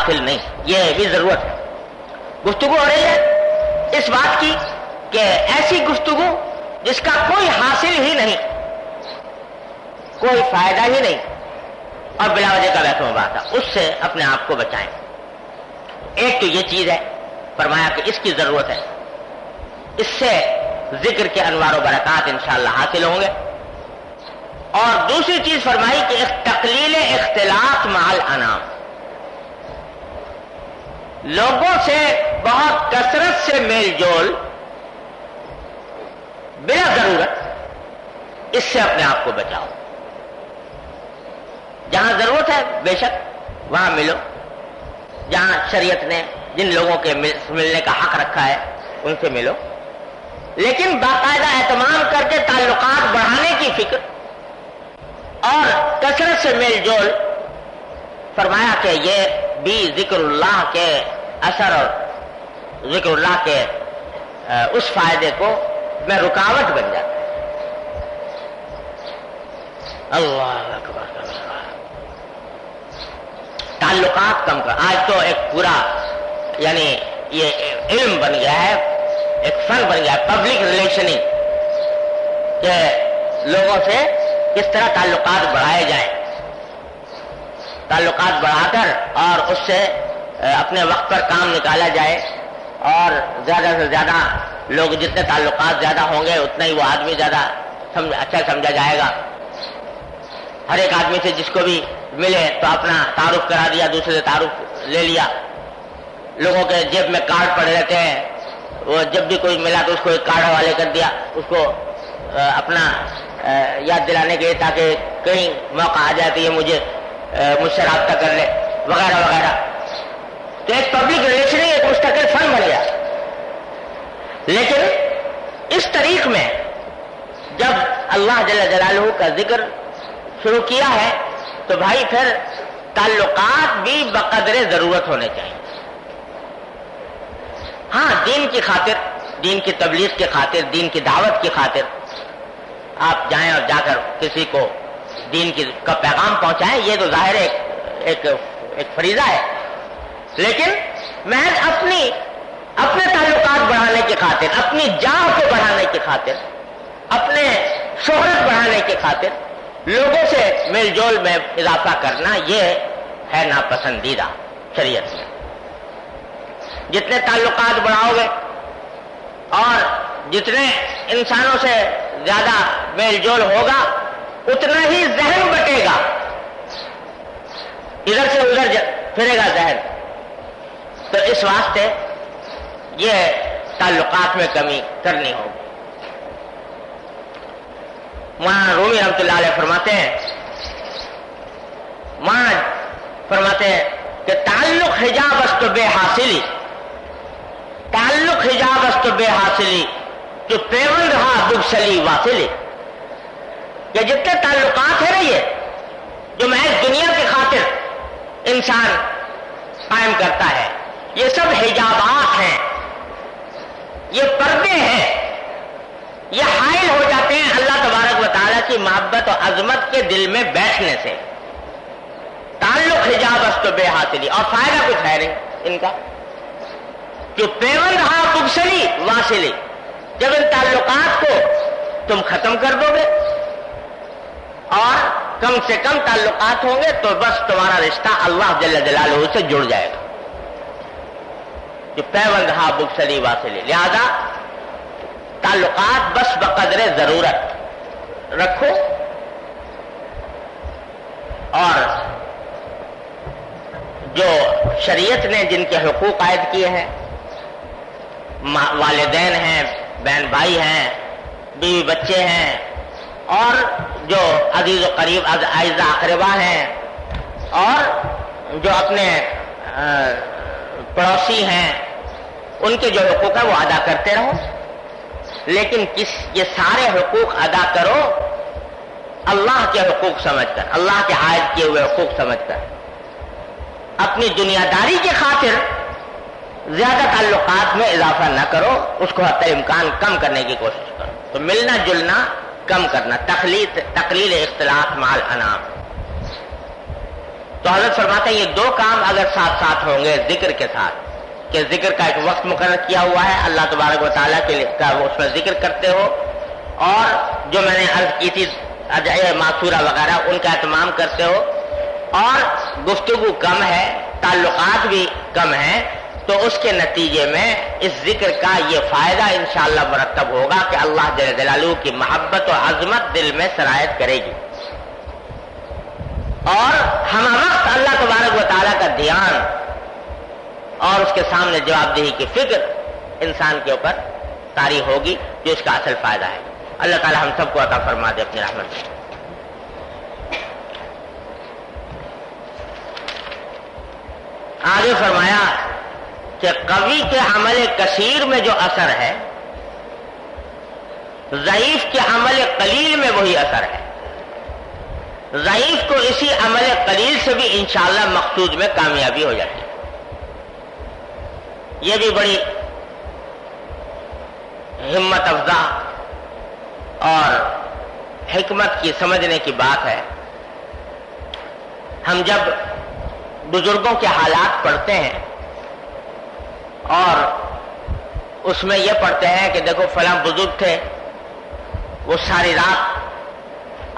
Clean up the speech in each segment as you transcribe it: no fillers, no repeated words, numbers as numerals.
حاصل نہیں، یہ بھی ضرورت ہے۔ گفتگو ہو رہی ہے اس بات کی کہ ایسی گفتگو جس کا کوئی حاصل ہی نہیں، کوئی فائدہ ہی نہیں اور بلا وجہ کا بحث و مباحثہ، اس سے اپنے آپ کو بچائیں۔ ایک تو یہ چیز ہے، فرمایا کہ اس کی ضرورت ہے، اس سے ذکر کے انوار و برکات انشاءاللہ حاصل ہوں گے۔ اور دوسری چیز فرمائی کہ تقلیل اختلاط مع الانام، لوگوں سے بہت کثرت سے میل جول بلا ضرورت، اس سے اپنے آپ کو بچاؤ۔ جہاں ضرورت ہے بے شک وہاں ملو، جہاں شریعت نے جن لوگوں کے ملنے کا حق رکھا ہے ان سے ملو، لیکن باقاعدہ اہتمام کر کے تعلقات بڑھانے کی فکر اور کثرت سے میل جول، فرمایا کہ یہ بھی ذکر اللہ کے اثر اور ذکر اللہ کے اس فائدے کو میں رکاوٹ بن جاتا ہے۔ اللہ اکبر، تعلقات کم کر، آج تو ایک پورا یعنی یہ علم بن گیا ہے، ایک فن بن گیا ہے پبلک ریلیشننگ، کہ لوگوں سے کس طرح تعلقات بڑھائے جائیں، تعلقات بڑھا کر اور اس سے اپنے وقت پر کام نکالا جائے، اور زیادہ سے زیادہ لوگ جتنے تعلقات زیادہ ہوں گے اتنا ہی وہ آدمی زیادہ اچھا سمجھا جائے گا۔ ہر ایک آدمی سے جس کو بھی ملے تو اپنا تعارف کرا دیا، دوسرے سے تعارف لے لیا۔ لوگوں کے جیب میں کارڈ پڑے رہتے ہیں، وہ جب بھی کوئی ملا تو اس کو ایک کارڈ حوالے کر دیا، اس کو اپنا یاد دلانے کے لیے تاکہ کہیں موقع آ جائے تو یہ مجھ سے رابطہ کر لے، وغیرہ وغیرہ۔ تو ایک پبلک ریلیشننگ ایک مستقل فن بن گیا۔ لیکن اس طریق میں جب اللہ جل جلالہ کا ذکر شروع کیا ہے تو بھائی پھر تعلقات بھی بقدر ضرورت ہونے چاہیے۔ ہاں، دین کی خاطر، دین کی تبلیغ کی خاطر، دین کی دعوت کی خاطر آپ جائیں اور جا کر کسی کو دین کا پیغام پہنچائیں، یہ تو ظاہر ایک فریضہ ہے۔ لیکن محض اپنے تعلقات بڑھانے کی خاطر، اپنی جاہ کو بڑھانے کی خاطر، اپنے شہرت بڑھانے کی خاطر لوگوں سے میل جول میں اضافہ کرنا، یہ ہے ناپسندیدہ شریعت میں۔ جتنے تعلقات بڑھاؤ گے اور جتنے انسانوں سے زیادہ میل جول ہوگا اتنا ہی ذہن بٹے گا، ادھر سے ادھر پھرے گا ذہن۔ تو اس واسطے یہ تعلقات میں کمی کرنی ہوگی۔ مولانا رومی رحمۃ اللہ علیہ فرماتے ہیں کہ تعلق حجاب است بے حاصلی، تعلق حجاب است بے حاصلی جو پیوند رہا بگسلی واصلی، کہ جتنے تعلقات ہیں نا یہ جو محض دنیا کی خاطر انسان قائم کرتا ہے، یہ سب حجابات ہیں، یہ پردے ہیں، یہ حائل ہو جاتے ہیں اللہ تبارک و تعالیٰ کی محبت اور عظمت کے دل میں بیٹھنے سے۔ تعلق حجاب است بے حاصلی، اور فائدہ کچھ ہے نہیں ان کا، جو پیوند ہا بگسلی واصلی، جب ان تعلقات کو تم ختم کر دو گے اور کم سے کم تعلقات ہوں گے تو بس تمہارا رشتہ اللہ جل جلالہ سے جڑ جائے گا، جو پیوند ہا بگسلی واصلی۔ لہذا تعلقات بس بقدر ضرورت رکھو، اور جو شریعت نے جن کے حقوق عائد کیے ہیں، والدین ہیں، بہن بھائی ہیں، بیوی بچے ہیں، اور جو عزیز و قریب اعزا اقربا ہیں، اور جو اپنے پڑوسی ہیں، ان کے جو حقوق ہیں وہ ادا کرتے رہو۔ لیکن یہ سارے حقوق ادا کرو اللہ کے حقوق سمجھ کر، اللہ کے عائد کیے ہوئے حقوق سمجھ کر۔ اپنی دنیا داری کی خاطر زیادہ تعلقات میں اضافہ نہ کرو، اس کو حتی امکان کم کرنے کی کوشش کرو۔ تو ملنا جلنا کم کرنا، تقلیل اختلاط مع الانام۔ تو حضرت فرماتے ہیں یہ دو کام اگر ساتھ ساتھ ہوں گے ذکر کے ساتھ، کہ ذکر کا ایک وقت مقرر کیا ہوا ہے اللہ تبارک و تعالیٰ کے لیے کا، اس میں ذکر کرتے ہو، اور جو میں نے عرض کی تھی ادعیہ معصورہ وغیرہ ان کا اہتمام کرتے ہو، اور گفتگو کم ہے، تعلقات بھی کم ہیں، تو اس کے نتیجے میں اس ذکر کا یہ فائدہ انشاءاللہ مرتب ہوگا کہ اللہ جل جلالہ کی محبت و عظمت دل میں سرایت کرے گی، اور ہم وقت اللہ تبارک و تعالیٰ کا دھیان اور اس کے سامنے جواب دہی کی فکر انسان کے اوپر طاری ہوگی، جو اس کا اصل فائدہ ہے۔ اللہ تعالیٰ ہم سب کو عطا فرما دے اپنی رحمت سے۔ آگے فرمایا کہ قوی کے عمل کثیر میں جو اثر ہے، ضعیف کے عمل قلیل میں وہی اثر ہے۔ ضعیف کو اسی عمل قلیل سے بھی انشاءاللہ مقصود میں کامیابی ہو جاتی ہے۔ یہ بھی بڑی ہمت افزا اور حکمت کی سمجھنے کی بات ہے۔ ہم جب بزرگوں کے حالات پڑھتے ہیں اور اس میں یہ پڑھتے ہیں کہ دیکھو فلاں بزرگ تھے، وہ ساری رات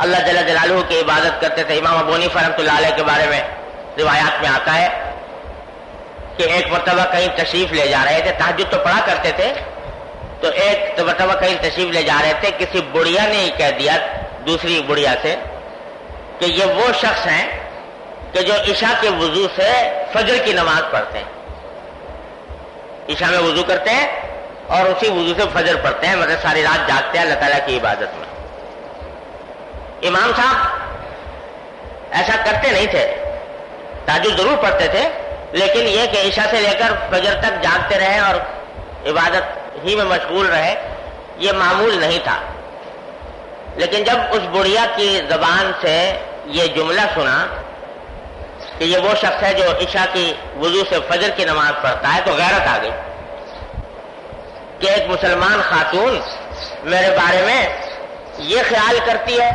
اللہ جل جلالہ کی عبادت کرتے تھے۔ امام ابو حنیفہ رحمۃ اللہ علیہ کے بارے میں روایات میں آتا ہے کہ ایک مرتبہ کہیں تشریف لے جا رہے تھے، تہجد تو پڑھا کرتے تھے، تو ایک مرتبہ کہیں تشریف لے جا رہے تھے، کسی بڑھیا نے ہی کہہ دیا دوسری بڑھیا سے کہ یہ وہ شخص ہیں کہ جو عشاء کے وضو سے فجر کی نماز پڑھتے ہیں، عشاء میں وضو کرتے ہیں اور اسی وضو سے فجر پڑھتے ہیں، مطلب ساری رات جاگتے ہیں اللہ تعالیٰ کی عبادت میں۔ امام صاحب ایسا کرتے نہیں تھے، تہجد ضرور پڑھتے تھے، لیکن یہ کہ عشاء سے لے کر فجر تک جاگتے رہے اور عبادت ہی میں مشغول رہے، یہ معمول نہیں تھا۔ لیکن جب اس بڑھیا کی زبان سے یہ جملہ سنا کہ یہ وہ شخص ہے جو عشاء کی وضو سے فجر کی نماز پڑھتا ہے، تو غیرت آ گئی کہ ایک مسلمان خاتون میرے بارے میں یہ خیال کرتی ہے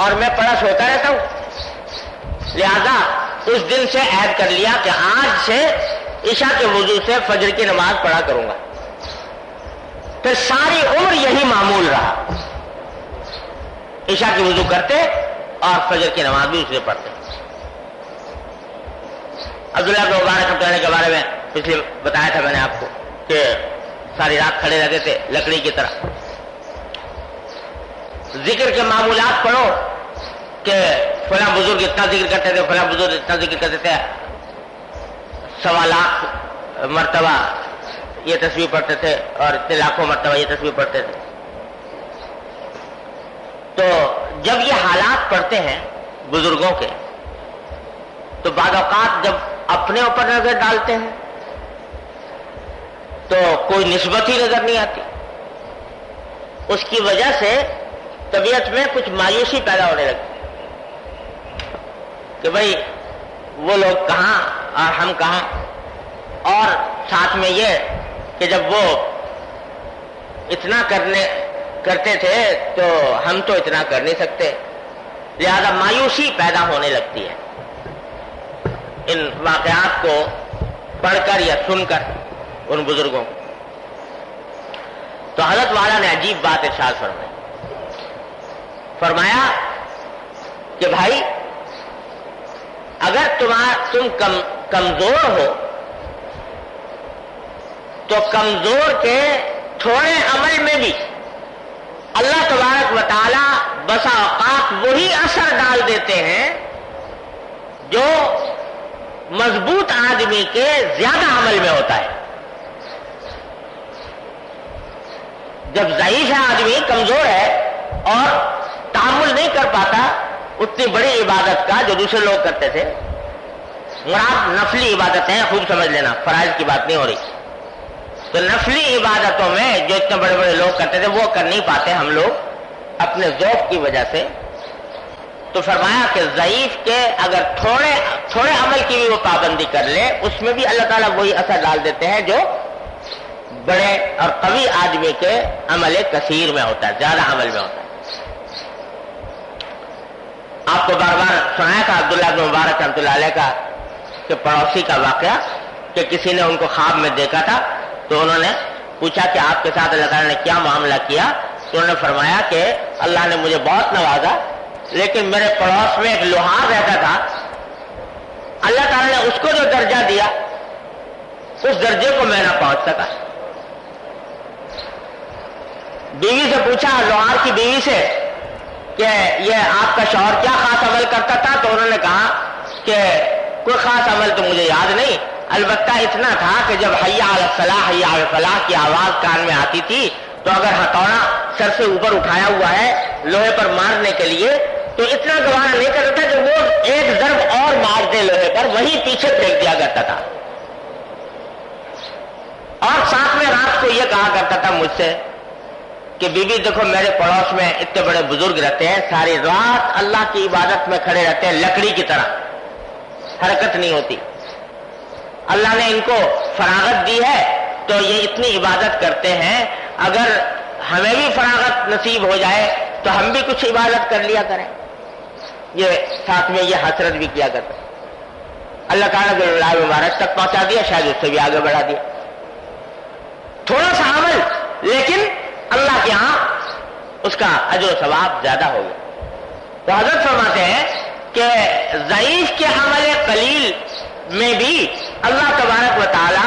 اور میں پڑا سوتا رہتا ہوں، لہذا اس دن سے عہد کر لیا کہ آج سے عشاء کے وضو سے فجر کی نماز پڑھا کروں گا۔ پھر ساری عمر یہی معمول رہا، عشاء کی وضو کرتے اور فجر کی نماز بھی اسے پڑھتے۔ عبداللہ بن مبارک رحمۃ اللہ کے بارے میں پچھلے بتایا تھا میں نے آپ کو کہ ساری رات کھڑے رہتے تھے لکڑی کی طرح۔ ذکر کے معمولات پڑھو کہ فلاں بزرگ اتنا ذکر کرتے تھے، فلاں بزرگ اتنا ذکر کرتے تھے، 1.25 لاکھ مرتبہ یہ تسبیح پڑھتے تھے اور اتنے لاکھوں مرتبہ یہ تسبیح پڑھتے تھے۔ تو جب یہ حالات پڑھتے ہیں بزرگوں کے، تو بعض اوقات جب اپنے اوپر نظر ڈالتے ہیں تو کوئی نسبت ہی نظر نہیں آتی، اس کی وجہ سے طبیعت میں کچھ مایوسی پیدا ہونے لگتی کہ بھائی وہ لوگ کہاں اور ہم کہاں، اور ساتھ میں یہ کہ جب وہ اتنا کرتے تھے تو ہم تو اتنا کر نہیں سکتے، لہذا مایوسی پیدا ہونے لگتی ہے ان واقعات کو پڑھ کر یا سن کر ان بزرگوں کو۔ تو حضرت والا نے عجیب بات ارشاد فرمایا کہ بھائی اگر تم کمزور ہو تو کمزور کے تھوڑے عمل میں بھی اللہ تبارک و تعالی بسا اوقات وہی اثر ڈال دیتے ہیں جو مضبوط آدمی کے زیادہ عمل میں ہوتا ہے۔ جب ضعیف ہے آدمی، کمزور ہے اور تحمل نہیں کر پاتا اتنی بڑی عبادت کا جو دوسرے لوگ کرتے تھے، مراد نفلی عبادتیں ہیں، خوب سمجھ لینا، فرائض کی بات نہیں ہو رہی، تو نفلی عبادتوں میں جو اتنے بڑے بڑے لوگ کرتے تھے وہ کر نہیں پاتے ہم لوگ اپنے ذوق کی وجہ سے۔ تو فرمایا کہ ضعیف کے اگر تھوڑے عمل کی بھی وہ پابندی کر لے، اس میں بھی اللہ تعالیٰ وہی اثر ڈال دیتے ہیں جو بڑے اور قوی آدمی کے عمل کثیر میں ہوتا ہے، زیادہ عمل میں ہوتا ہے۔ آپ کو بار بار سنایا تھا عبداللہ بن مبارک رحمۃ اللہ علیہ کا کہ پڑوسی کا واقعہ کہ کسی نے ان کو خواب میں دیکھا تھا، تو انہوں نے پوچھا کہ آپ کے ساتھ اللہ تعالیٰ نے کیا معاملہ کیا، تو انہوں نے فرمایا کہ اللہ نے مجھے بہت نوازا، لیکن میرے پڑوس میں ایک لوہار رہتا تھا، اللہ تعالیٰ نے اس کو جو درجہ دیا اس درجے کو میں نہ پہنچ سکا۔ بیوی سے پوچھا، لوہار کی بیوی سے، کہ یہ آپ کا شوہر کیا خاص عمل کرتا تھا، تو انہوں نے کہا کہ کوئی خاص عمل تو مجھے یاد نہیں، البتہ اتنا تھا کہ جب حی علی الصلاح حی علی الفلاح کی آواز کان میں آتی تھی تو اگر ہتھوڑا سر سے اوپر اٹھایا ہوا ہے لوہے پر مارنے کے لیے تو اتنا گوارا نہیں کرتا تھا کہ وہ ایک ضرب اور مار دے لوہے پر، وہی پیچھے پھینک دیا کرتا تھا۔ اور ساتھ میں رات کو یہ کہا کرتا تھا مجھ سے کہ بی بی دیکھو میرے پڑوس میں اتنے بڑے بزرگ رہتے ہیں، ساری رات اللہ کی عبادت میں کھڑے رہتے ہیں، لکڑی کی طرح حرکت نہیں ہوتی، اللہ نے ان کو فراغت دی ہے تو یہ اتنی عبادت کرتے ہیں، اگر ہمیں بھی فراغت نصیب ہو جائے تو ہم بھی کچھ عبادت کر لیا کریں۔ یہ ساتھ میں یہ حسرت بھی کیا کرتا، اللہ تعالیٰ نے اللہ مبارک تک پہنچا دیا، شاید اس سے بھی آگے بڑھا دیا، تھوڑا سا عمل لیکن اللہ کے ہاں اس کا اجر و ثواب زیادہ ہو گیا۔ تو حضرت فرماتے ہیں کہ ضعیف کے عمل قلیل میں بھی اللہ تبارک و تعالی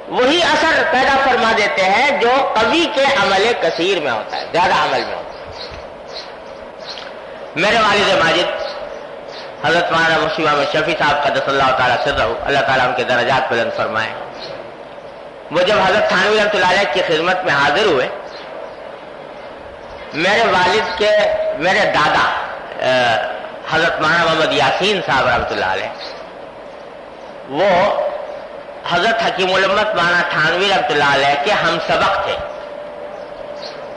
وہی اثر پیدا فرما دیتے ہیں جو قوی کے عمل کثیر میں ہوتا ہے، زیادہ عمل میں ہوتا ہے۔ میرے والد ماجد حضرت مولانا مفتی محمد شفیع صاحب قدس اللہ تعالیٰ سرہ، اللہ تعالیٰ ان کے درجات بلند فرمائے، وہ جب حضرت تھانوی رحمۃ اللہ علیہ کی خدمت میں حاضر ہوئے، میرے والد کے میرے دادا حضرت مولانا محمد یاسین صاحب رحمۃ اللہ علیہ، وہ حضرت حکیم الامت مولانا تھانوی رحمۃ اللہ علیہ کے ہم سبق تھے،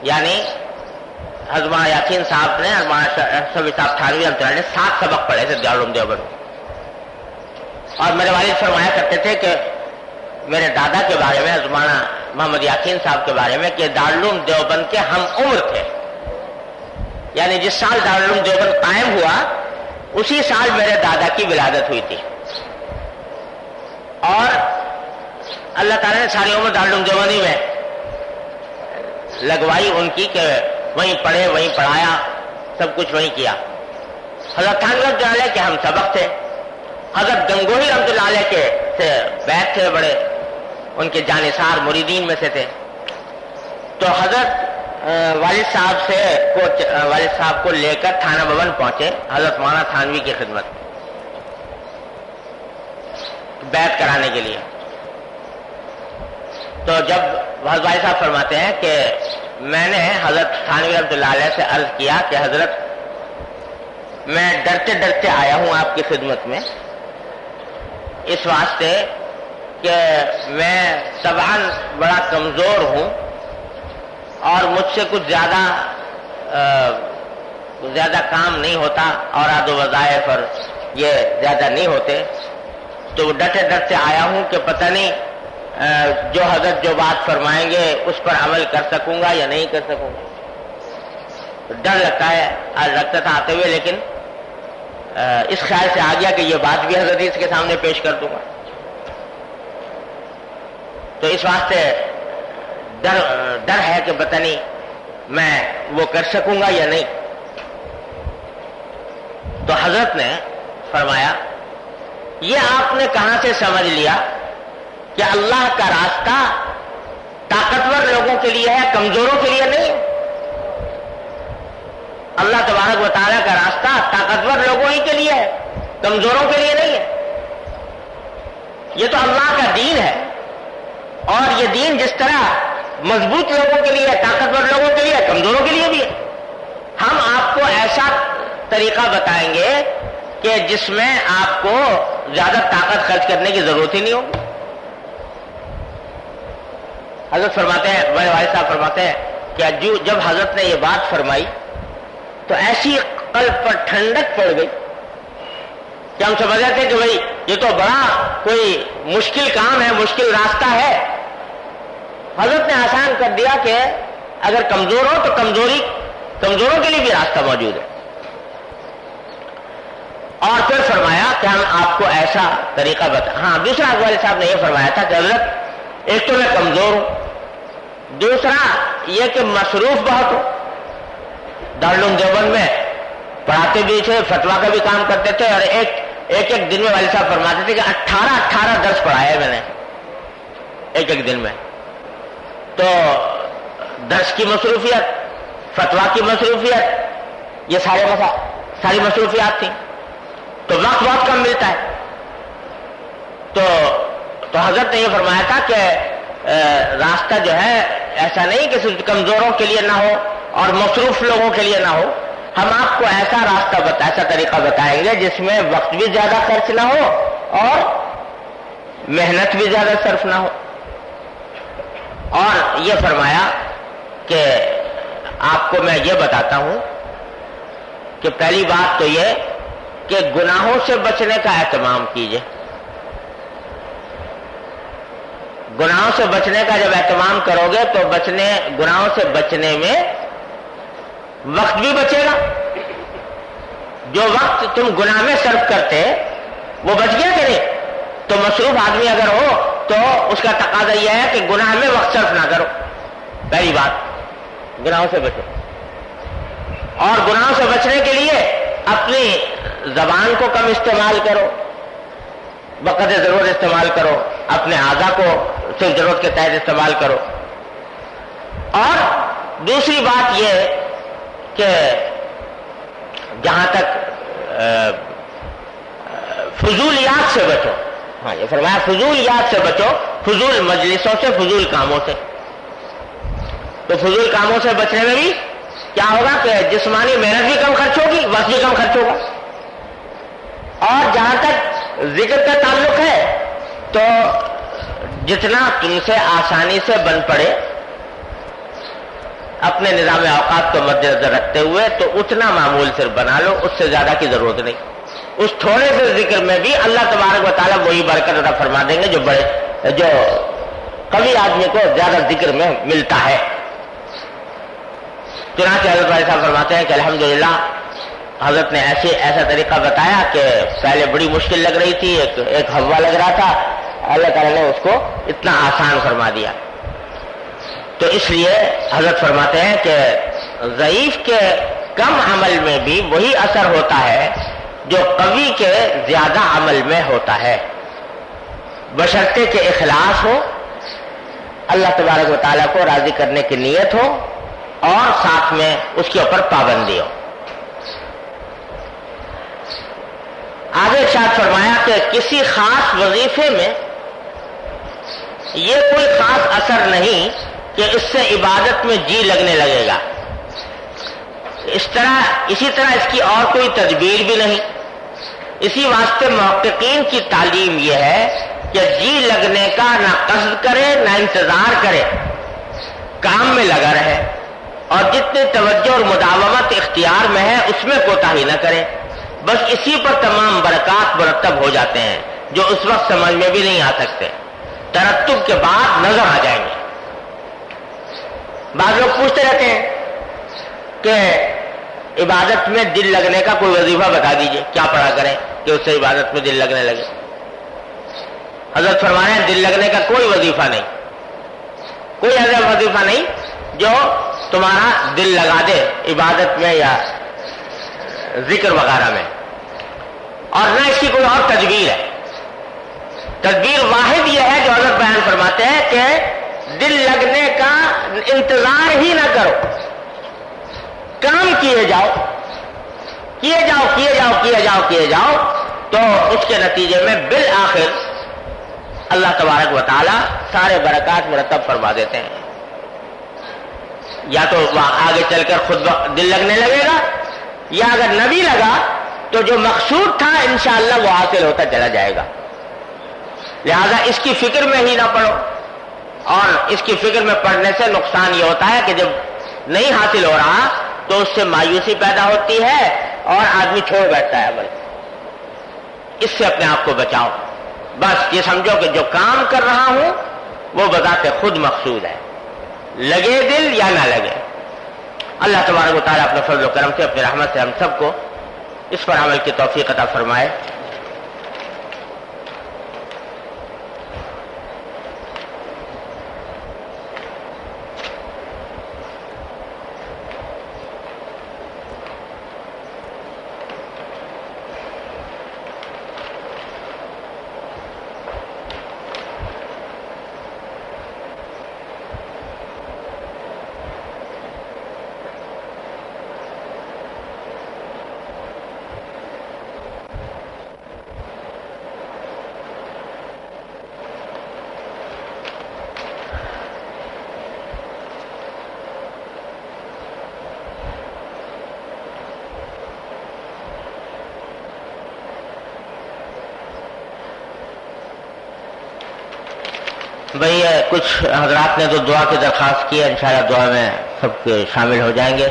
یعنی حضرت مولانا یاسین صاحب نے مولانا شفیع صاحب تھانوی رحمۃ اللہ نے 7 سبق پڑھے تھے دارالعلوم دیوبند، اور میرے والد فرمایا کرتے تھے کہ میرے دادا کے بارے میں، حضرت مولانا محمد یاسین صاحب کے بارے میں، کہ دارالعلوم دیوبند کے ہم عمر تھے، یعنی جس سال دارالعلوم دیوبند قائم ہوا اسی سال میرے دادا کی ولادت ہوئی تھی، اور اللہ تعالیٰ نے ساری عمر دارالعلوم دیوبند میں لگوائی ان کی کہ وہیں پڑھے وہیں پڑھایا، سب کچھ وہیں کیا۔ حضرت تھانوی رحمۃ اللہ علیہ کے ہم سبق تھے، حضرت گنگوہی رحمۃ اللہ علیہ کے سے بیت تھے بڑے، ان کے جانثار مریدین میں سے تھے، تو حضرت والد صاحب کو لے کر تھانہ بھون پہنچے حضرت مولانا تھانوی کی خدمت بیعت کرانے کے لیے۔ تو جب والد صاحب فرماتے ہیں کہ میں نے حضرت تھانوی رحمۃ اللہ علیہ سے عرض کیا کہ حضرت میں ڈرتے ڈرتے آیا ہوں آپ کی خدمت میں، اس واسطے کہ میں طبعاً بڑا کمزور ہوں اور مجھ سے کچھ زیادہ کام نہیں ہوتا، اوراد و وظائف اور یہ زیادہ نہیں ہوتے، تو ڈرتے ڈرتے آیا ہوں کہ پتہ نہیں جو حضرت جو بات فرمائیں گے اس پر عمل کر سکوں گا یا نہیں کر سکوں گا۔ ڈر لگتا تھا آتے ہوئے، لیکن اس خیال سے آ گیا کہ یہ بات بھی حضرت اس کے سامنے پیش کر دوں گا، تو اس واسطے ڈر ہے کہ پتہ نہیں میں وہ کر سکوں گا یا نہیں۔ تو حضرت نے فرمایا یہ آپ نے کہاں سے سمجھ لیا کہ اللہ کا راستہ طاقتور لوگوں کے لیے ہے، کمزوروں کے لیے نہیں؟ اللہ تبارک و تعالیٰ کا راستہ طاقتور لوگوں ہی کے لیے ہے، کمزوروں کے لیے نہیں ہے۔ یہ تو اللہ کا دین ہے، اور یہ دین جس طرح مضبوط لوگوں کے لیے، طاقتور لوگوں کے لیے، کمزوروں کے لیے بھی ہے۔ ہم آپ کو ایسا طریقہ بتائیں گے کہ جس میں آپ کو زیادہ طاقت خرچ کرنے کی ضرورت ہی نہیں ہوگی۔ حضرت فرماتے ہیں، میرے والد صاحب فرماتے ہیں کہ جب حضرت نے یہ بات فرمائی تو ایسی قلب پر ٹھنڈک پڑ گئی کہ ہم سمجھ رہے تھے کہ بھائی یہ تو بڑا کوئی مشکل کام ہے، مشکل راستہ ہے۔ حضرت نے آسان کر دیا کہ اگر کمزور ہو تو کمزوروں کے لیے بھی راستہ موجود ہے۔ اور پھر فرمایا کہ ہم آپ کو ایسا طریقہ بتا. ہاں دوسرا والد صاحب نے یہ فرمایا تھا کہ حضرت ایک تو میں کمزور ہوں، دوسرا یہ کہ مصروف بہت ہوں. دارالعلوم دیوبند میں پڑھاتے بھی تھے، فتوا کا بھی کام کرتے تھے، اور ایک دن میں والد صاحب فرماتے تھے کہ 18 درس پڑھائے میں نے ایک دن میں. تو درس کی مصروفیت، فتوا کی مصروفیت، یہ ساری مصروفیات تھیں، تو وقت بہت کم ملتا ہے. تو حضرت نے یہ فرمایا تھا کہ راستہ جو ہے ایسا نہیں کہ صرف کمزوروں کے لیے نہ ہو اور مصروف لوگوں کے لیے نہ ہو. ہم آپ کو ایسا راستہ ایسا طریقہ بتائیں گے جس میں وقت بھی زیادہ خرچ نہ ہو اور محنت بھی زیادہ صرف نہ ہو. اور یہ فرمایا کہ آپ کو میں یہ بتاتا ہوں کہ پہلی بات تو یہ کہ گناہوں سے بچنے کا اہتمام کیجیے. گناہوں سے بچنے کا جب اہتمام کرو گے تو گناہوں سے بچنے میں وقت بھی بچے گا. جو وقت تم گناہ میں صرف کرتے وہ بچ گیا کہ نہیں؟ تو مصروف آدمی اگر ہو تو اس کا تقاضا یہ ہے کہ گناہ میں وقت صرف نہ کرو. پہلی بات گناہوں سے بچو، اور گناہوں سے بچنے کے لیے اپنی زبان کو کم استعمال کرو، بقدر ضرورت استعمال کرو، اپنے اعضاء کو صرف ضرورت کے تحت استعمال کرو. اور دوسری بات یہ کہ جہاں تک فضولیات سے بچو. ہاں یہ فرمایا فضولیات سے بچو، فضول مجلسوں سے، فضول کاموں سے. تو فضول کاموں سے بچنے میں بھی کیا ہوگا کہ جسمانی محنت بھی کم خرچ ہوگی، وقت بھی کم خرچ ہوگا. اور جہاں تک ذکر کا تعلق ہے تو جتنا تم سے آسانی سے بن پڑے اپنے نظام اوقات کو مد نظر رکھتے ہوئے تو اتنا معمول صرف بنا لو، اس سے زیادہ کی ضرورت نہیں. اس تھوڑے سے ذکر میں بھی اللہ تبارک و تعالیٰ وہی برکت عطا فرما دیں گے جو قوی آدمی کو زیادہ ذکر میں ملتا ہے. چنانچہ حضرت والد صاحب فرماتے ہیں کہ الحمدللہ حضرت نے ایسا طریقہ بتایا کہ پہلے بڑی مشکل لگ رہی تھی، ایک ہوا لگ رہا تھا، اللہ تعالیٰ نے اس کو اتنا آسان فرما دیا. تو اس لیے حضرت فرماتے ہیں کہ ضعیف کے کم عمل میں بھی وہی اثر ہوتا ہے جو قوی کے زیادہ عمل میں ہوتا ہے، بشرطے کہ اخلاص ہو، اللہ تبارک و تعالیٰ کو راضی کرنے کی نیت ہو، اور ساتھ میں اس کے اوپر پابندی ہو. آگے ارشاد فرمایا کہ کسی خاص وظیفے میں یہ کوئی خاص اثر نہیں کہ اس سے عبادت میں جی لگنے لگے گا. اسی طرح اس کی اور کوئی تدبیر بھی نہیں. اسی واسطے محققین کی تعلیم یہ ہے کہ جی لگنے کا نہ قصد کرے نہ انتظار کرے، کام میں لگا رہے، اور جتنی توجہ اور مداومت اختیار میں ہے اس میں کوتاہی نہ کرے. بس اسی پر تمام برکات مرتب ہو جاتے ہیں جو اس وقت سمجھ میں بھی نہیں آ سکتے، ترتب کے بعد نظر آ جائیں گے. بعض لوگ پوچھتے رہتے ہیں کہ عبادت میں دل لگنے کا کوئی وظیفہ بتا دیجئے، کیا پڑھا کریں کہ اس سے عبادت میں دل لگنے لگے. حضرت فرمایا دل لگنے کا کوئی وظیفہ نہیں، کوئی ایسا وظیفہ نہیں جو تمہارا دل لگا دے عبادت میں یا ذکر وغیرہ میں، اور نہ اس کی کوئی اور تدبیر ہے. تدبیر واحد یہ ہے جو حضرت بیان فرماتے ہیں کہ دل لگنے کا انتظار ہی نہ کرو، کام کیے جاؤ تو اس کے نتیجے میں بالآخر اللہ تبارک و تعالی سارے برکات مرتب فرما دیتے ہیں. یا تو آگے چل کر خود دل لگنے لگے گا، یا اگر نہ بھی لگا تو جو مقصود تھا انشاءاللہ وہ حاصل ہوتا چلا جائے گا. لہذا اس کی فکر میں ہی نہ پڑو، اور اس کی فکر میں پڑنے سے نقصان یہ ہوتا ہے کہ جب نہیں حاصل ہو رہا تو اس سے مایوسی پیدا ہوتی ہے اور آدمی چھوڑ بیٹھتا ہے. بلکہ اس سے اپنے آپ کو بچاؤ. بس یہ سمجھو کہ جو کام کر رہا ہوں وہ بذات خود مقصود ہے، لگے دل یا نہ لگے. اللہ تبارک و تعالیٰ اپنے فضل و کرم سے، اپنی رحمت سے ہم سب کو اس پر عمل کی توفیق عطا فرمائے۔ بھئی کچھ حضرات نے تو دعا کی درخواست کی ہے، انشاءاللہ دعا میں سب شامل ہو جائیں گے۔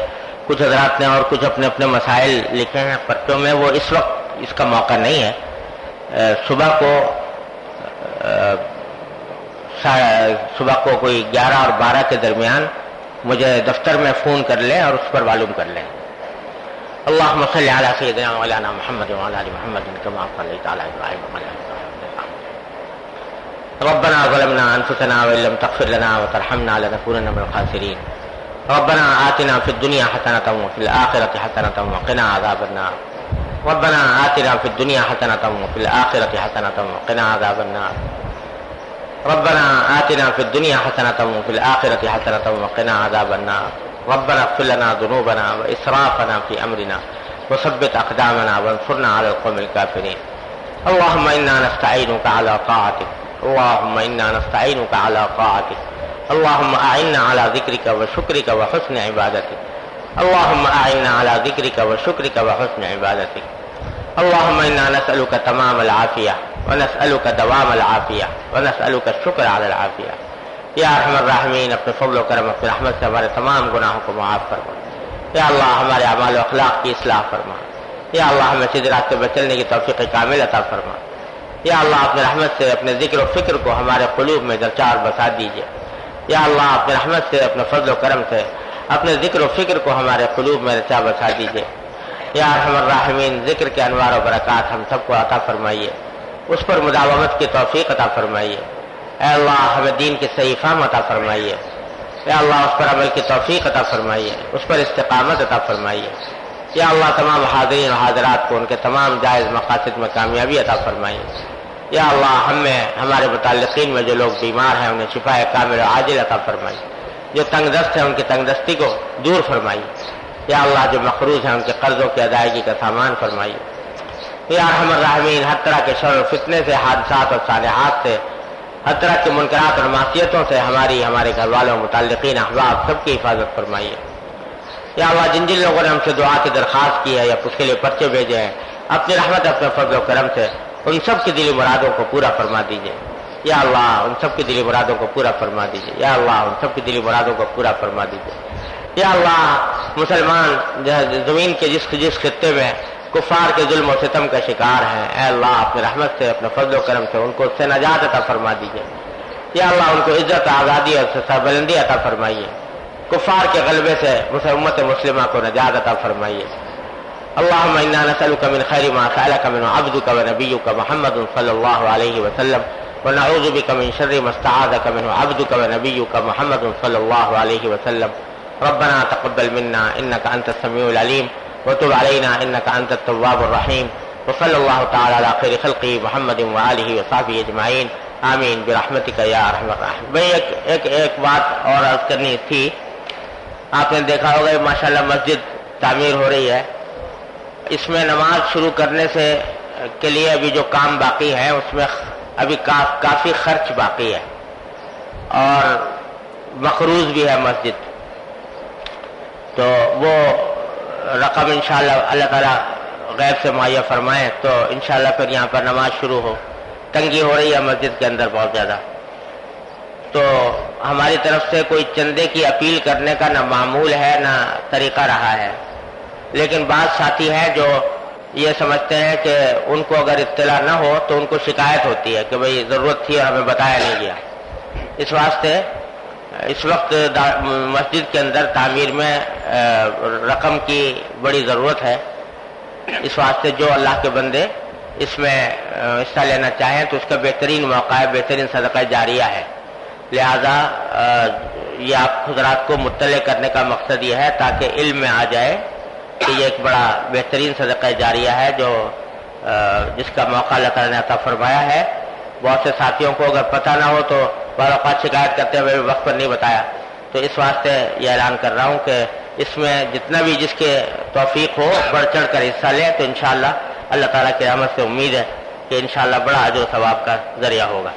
کچھ حضرات نے اور کچھ اپنے اپنے مسائل لکھے ہیں پرچوں میں، وہ اس وقت اس کا موقع نہیں ہے۔ صبح کو کوئی 11 اور 12 کے درمیان مجھے دفتر میں فون کر لیں اور اس پر معلوم کر لیں۔ اللہم صلی علی سیدنا مولانا محمد وعلی آل محمد کما صلیت علی ابراہیم وعلی آل ابراہیم۔ ربنا ظلمنا انفسنا وان لم تغفر لنا وترحمنا لنكونن من الخاسرين ربنا آتنا في الدنيا حسنة وفي الآخرة حسنة وقنا عذاب النار ربنا آتنا في الدنيا حسنة وفي الآخرة حسنة وقنا عذاب النار ربنا آتنا في الدنيا حسنة وفي الآخرة حسنة وقنا عذاب النار ربنا اغفر لنا ذنوبنا وإسرافنا في أمرنا وثبت أقدامنا وانصرنا على القوم الكافرين اللهم إنا نستعينك على طاعتك اللهم إنا نستعينك على طاعتك اللهم أعنا على ذكرك وشكرك وحسن عبادتك اللهم أعنا على ذكرك وشكرك وحسن عبادتك اللهم إنا نسألك تمام العافية ونسألك دوام العافية ونسألك الشكر على العافية یا ارحم الراحمین اپنے فضل و کرم اپنے رحمت سے ہمارے تمام گناہوں کو معاف فرما۔ یا اللہ ہمارے اعمال و اخلاق کی اصلاح فرما۔ یا اللہ ہمیں سیدھے راستے پر چلنے کی توفیق کامل عطا فرما۔ یا اللہ اپنے رحمت سے اپنے ذکر و فکر کو ہمارے قلوب میں درچار بسا دیجیے۔ یا اللہ اپنے رحمت سے اپنے فضل و کرم سے اپنے ذکر و فکر کو ہمارے قلوب میں درچار بسا دیجیے۔ یا ارحم الراحمین ذکر کے انوار و برکات ہم سب کو عطا فرمائیے، اس پر مداومت کی توفیق عطا فرمائیے۔ اے اللہ ہمیں دین کی صحیح فہم عطا فرمائیے۔ یا اللہ اس پر عمل کی توفیق عطا فرمائیے، اس پر استقامت عطا فرمائیے۔ یا اللہ تمام حاضرین اور حاضرات کو ان کے تمام جائز مقاصد میں کامیابی عطا فرمائیے۔ یا اللہ ہمیں ہمارے متعلقین میں جو لوگ بیمار ہیں انہیں شفا کامل و عاجل عطا فرمائیے، جو تنگ دست ہیں ان کی تنگ دستی کو دور فرمائیے۔ یا اللہ جو مقروض ہیں ان کے قرضوں کی ادائیگی کا سامان فرمائیے۔ یا ارحم الراحمین ہر طرح کے شر و فتنے سے، حادثات اور صالحات سے، ہر طرح کی منکرات اور معصیتوں سے ہمارے گھر والوں، متعلقین، احباب سب کی حفاظت فرمائیے۔ یا اللہ جن جن لوگوں نے ہم سے دعا کی درخواست کی ہے یا اس کے لیے پرچے بھیجے ہیں، اپنی رحمت اپنے فضل و کرم سے ان سب کی دلی مرادوں کو پورا فرما دیجیے۔ یا اللہ ان سب کی دلی مرادوں کو پورا فرما دیجیے۔ یا اللہ ان سب کی دلی مرادوں کو پورا فرما دیجیے۔ یا اللہ مسلمان زمین کے جس خطے میں کفار کے ظلم و ستم کا شکار ہیں، اے اللہ اپنے رحمت سے اپنے فضل و کرم سے ان کو اس سے نجات عطا فرما دیجیے۔ یا اللہ ان کو عزت، آزادی اور سربلندی عطا فرمائیے۔ کفار کے غلبے سے امت مسلمہ کو نجات عطا فرمائیے۔ اللہم انا نسألک من خیر ما سألک من عبدک ونبیک محمد صلی اللہ علیہ وسلم ونعوذ بک من شر ما استعاذک من عبدک ونبیک محمد صلی اللہ علیہ وسلم ربنا تقبل منا انک انت السمیع العلیم وتب علینا انک انت التواب الرحیم وصلی اللہ تعالی علی خیر خلقہ محمد وآلہ وصحبہ اجمعین آمین برحمتک یا ارحم الراحمین۔ بھئی ایک بات اور عرض کرنی تھی۔ آپ نے دیکھا ہوگا ماشاءاللہ مسجد تعمیر ہو رہی ہے، اس میں نماز شروع کرنے سے کے لیے ابھی جو کام باقی ہے اس میں ابھی کافی خرچ باقی ہے اور مقروض بھی ہے مسجد، تو وہ رقم انشاءاللہ اللہ تعالیٰ غیب سے مہیا فرمائے تو انشاءاللہ پھر یہاں پر نماز شروع ہو۔ تنگی ہو رہی ہے مسجد کے اندر بہت زیادہ، تو ہماری طرف سے کوئی چندے کی اپیل کرنے کا نہ معمول ہے نہ طریقہ رہا ہے، لیکن بعض ساتھی ہیں جو یہ سمجھتے ہیں کہ ان کو اگر اطلاع نہ ہو تو ان کو شکایت ہوتی ہے کہ بھئی ضرورت تھی اور ہمیں بتایا نہیں گیا۔ اس واسطے اس وقت مسجد کے اندر تعمیر میں رقم کی بڑی ضرورت ہے، اس واسطے جو اللہ کے بندے اس میں حصہ لینا چاہیں تو اس کا بہترین موقع ہے، بہترین صدقہ جاریہ ہے. لہذا یہ آپ حضرات کو مطلع کرنے کا مقصد یہ ہے تاکہ علم میں آ جائے کہ یہ ایک بڑا بہترین صدقہ جاریہ ہے جو جس کا موقع اللہ تعالیٰ نے عطا فرمایا ہے. بہت سے ساتھیوں کو اگر پتہ نہ ہو تو بعض اوقات شکایت کرتے ہوئے وقت پر نہیں بتایا، تو اس واسطے یہ اعلان کر رہا ہوں کہ اس میں جتنا بھی جس کے توفیق ہو بڑھ چڑھ کر حصہ لیں تو انشاءاللہ اللہ تعالیٰ کی رحمت سے امید ہے کہ انشاءاللہ بڑا اجر و ثواب کا ذریعہ ہوگا.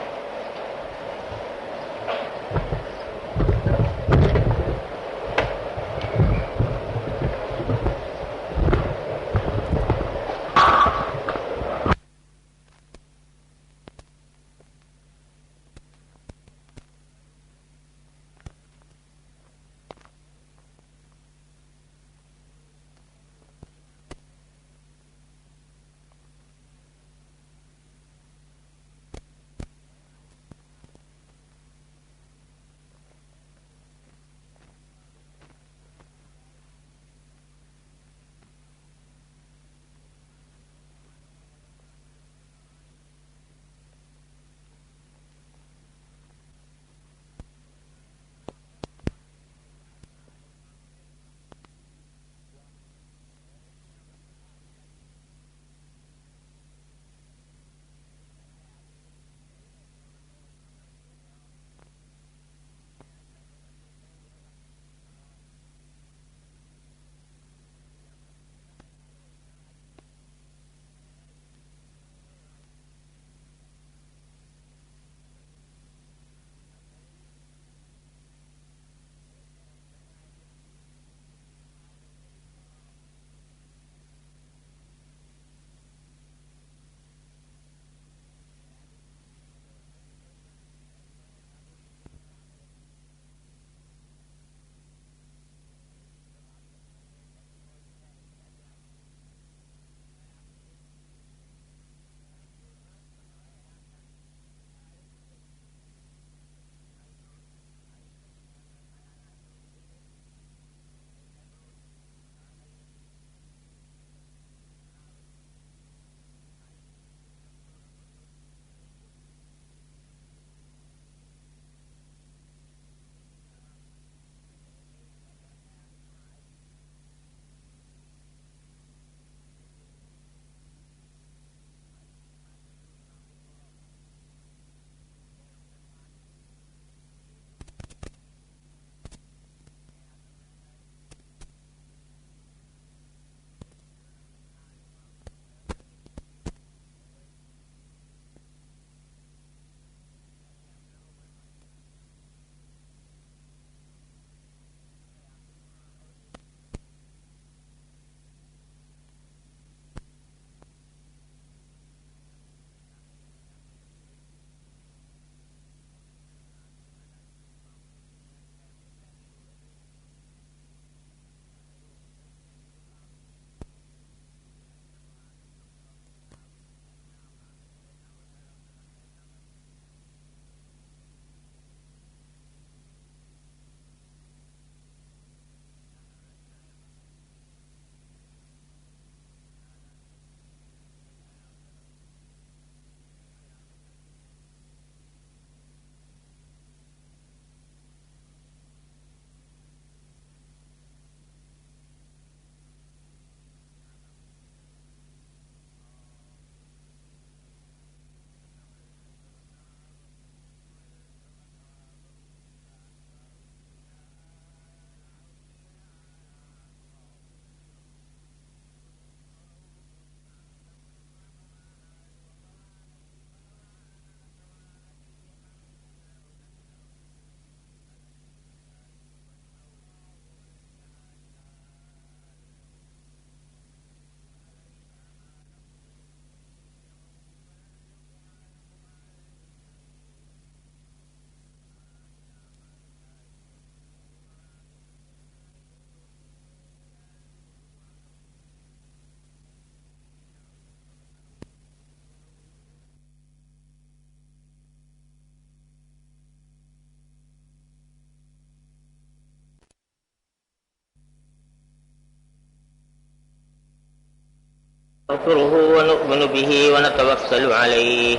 نستغفره ونؤمن به ونتوكل عليه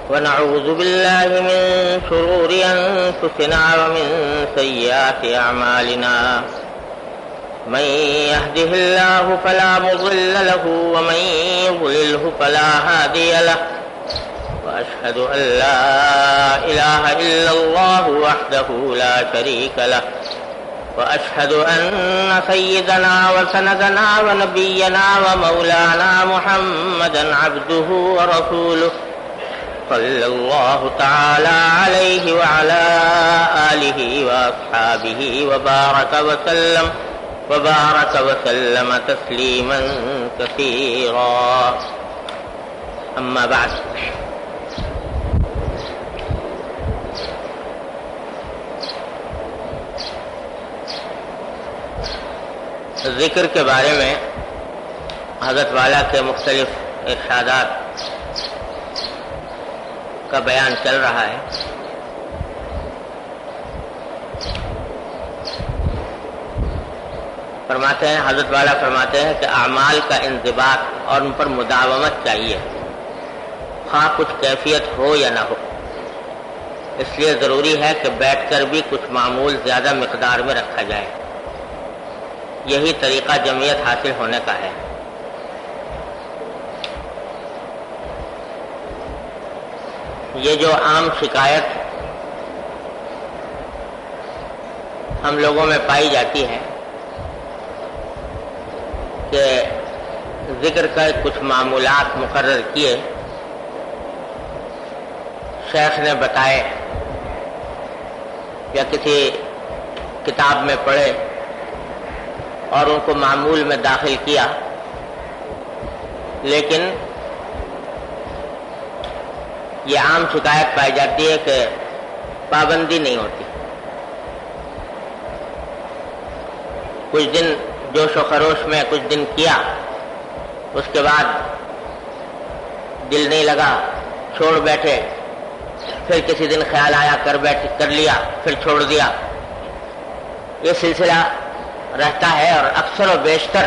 ونعوذ بالله من شرور أنفسنا ومن سيئات أعمالنا من يهده الله فلا مضل له ومن يضلله فلا هادي له وأشهد أن لا إله إلا الله وحده لا شريك له وأشهد أن سيدنا وسندنا ونبينا ومولانا محمدا عبده ورسوله صلى الله تعالى عليه وعلى آله وأصحابه وبارك وسلم تسليما كثيرا أما بعد ذکر کے بارے میں حضرت والا کے مختلف ارشادات کا بیان چل رہا ہے. فرماتے ہیں حضرت والا فرماتے ہیں کہ اعمال کا انضباط اور ان پر مداومت چاہیے، خواہ کچھ کیفیت ہو یا نہ ہو. اس لیے ضروری ہے کہ بیٹھ کر بھی کچھ معمول زیادہ مقدار میں رکھا جائے. یہی طریقہ جمعیت حاصل ہونے کا ہے. یہ جو عام شکایت ہم لوگوں میں پائی جاتی ہے کہ ذکر کر کچھ معمولات مقرر کیے، شیخ نے بتائے یا کسی کتاب میں پڑھے اور ان کو معمول میں داخل کیا، لیکن یہ عام شکایت پائی جاتی ہے کہ پابندی نہیں ہوتی. کچھ دن جوش و خروش میں کچھ دن کیا، اس کے بعد دل نہیں لگا، چھوڑ بیٹھے، پھر کسی دن خیال آیا کر لیا، پھر چھوڑ دیا. یہ سلسلہ رہتا ہے اور اکثر و بیشتر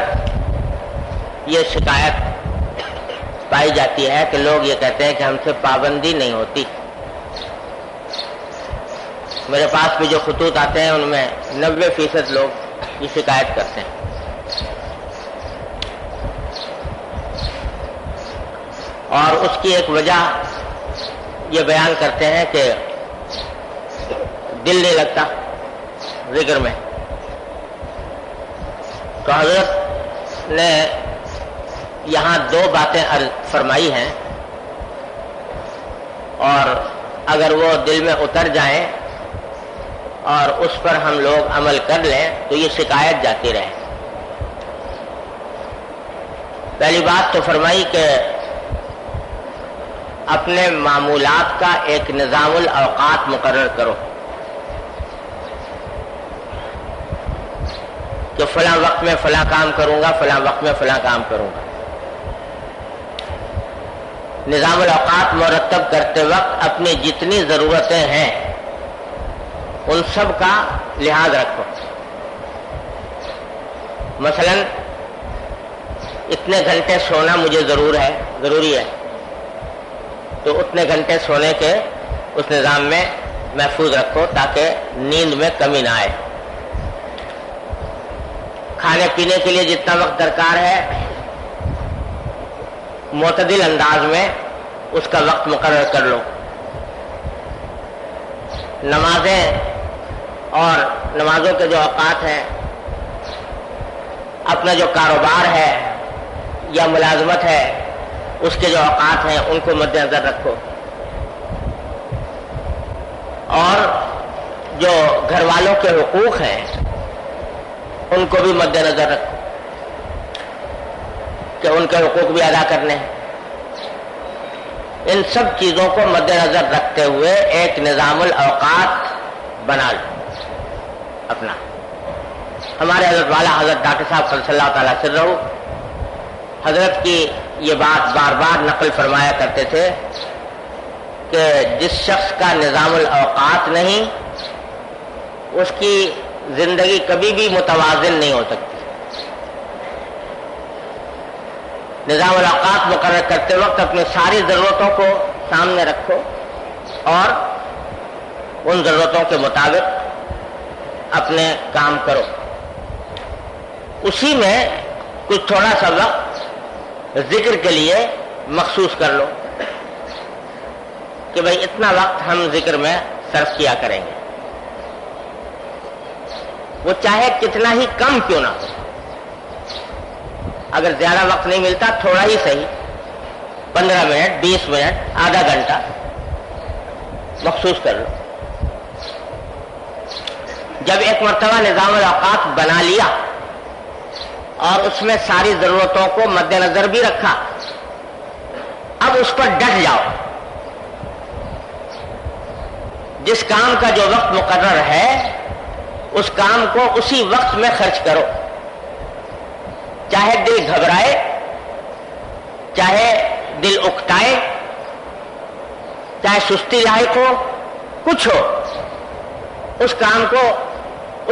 یہ شکایت پائی جاتی ہے کہ لوگ یہ کہتے ہیں کہ ہم سے پابندی نہیں ہوتی. میرے پاس بھی جو خطوط آتے ہیں ان میں 90% لوگ یہ شکایت کرتے ہیں. اور اس کی ایک وجہ یہ بیان کرتے ہیں کہ دل نہیں لگتا ذکر میں. تو حضرت نے یہاں 2 باتیں فرمائی ہیں، اور اگر وہ دل میں اتر جائیں اور اس پر ہم لوگ عمل کر لیں تو یہ شکایت جاتی رہے. پہلی بات تو فرمائی کہ اپنے معمولات کا ایک نظام الاوقات مقرر کرو کہ فلاں وقت میں فلاں کام کروں گا، فلاں وقت میں فلاں کام کروں گا. نظام الاوقات مرتب کرتے وقت اپنی جتنی ضرورتیں ہیں ان سب کا لحاظ رکھو. مثلا اتنے گھنٹے سونا مجھے ضروری ہے، تو اتنے گھنٹے سونے کے اس نظام میں محفوظ رکھو تاکہ نیند میں کمی نہ آئے. کھانے پینے کے لیے جتنا وقت درکار ہے معتدل انداز میں اس کا وقت مقرر کر لو. نمازیں اور نمازوں کے جو اوقات ہیں، اپنا جو کاروبار ہے یا ملازمت ہے اس کے جو اوقات ہیں ان کو مد نظر رکھو. اور جو گھر والوں کے حقوق ہیں ان کو بھی مد نظر رکھو کہ ان کے حقوق بھی ادا کرنے ہیں. ان سب چیزوں کو مد نظر رکھتے ہوئے ایک نظام الاوقات بنا لو اپنا. ہمارے حضرت والا حضرت ڈاکٹر صاحب صلی اللہ تعالیٰ سے رہو حضرت کی یہ بات بار بار نقل فرمایا کرتے تھے کہ جس شخص کا نظام الاوقات نہیں اس کی زندگی کبھی بھی متوازن نہیں ہو سکتی. نظام الاوقات مقرر کرتے وقت اپنی ساری ضرورتوں کو سامنے رکھو اور ان ضرورتوں کے مطابق اپنے کام کرو. اسی میں کچھ تھوڑا سا وقت ذکر کے لیے مخصوص کر لو کہ بھئی اتنا وقت ہم ذکر میں صرف کیا کریں گے. وہ چاہے کتنا ہی کم کیوں نہ ہو، اگر زیادہ وقت نہیں ملتا تھوڑا ہی صحیح، 15 منٹ 20 منٹ آدھا گھنٹہ مخصوص کر لو. جب ایک مرتبہ نظام الاوقات بنا لیا اور اس میں ساری ضرورتوں کو مد نظر بھی رکھا، اب اس پر ڈٹ جاؤ. جس کام کا جو وقت مقرر ہے اس کام کو اسی وقت میں خرچ کرو، چاہے دل گھبرائے، چاہے دل اکتائے، چاہے سستی لاحق ہو، کچھ ہو، اس کام کو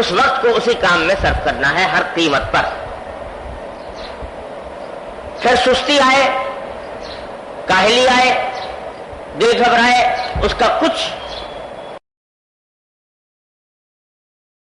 اس وقت کو اسی کام میں صرف کرنا ہے ہر قیمت پر. پھر سستی آئے، کاہلی آئے، دل گھبرائے، اس کا کچھ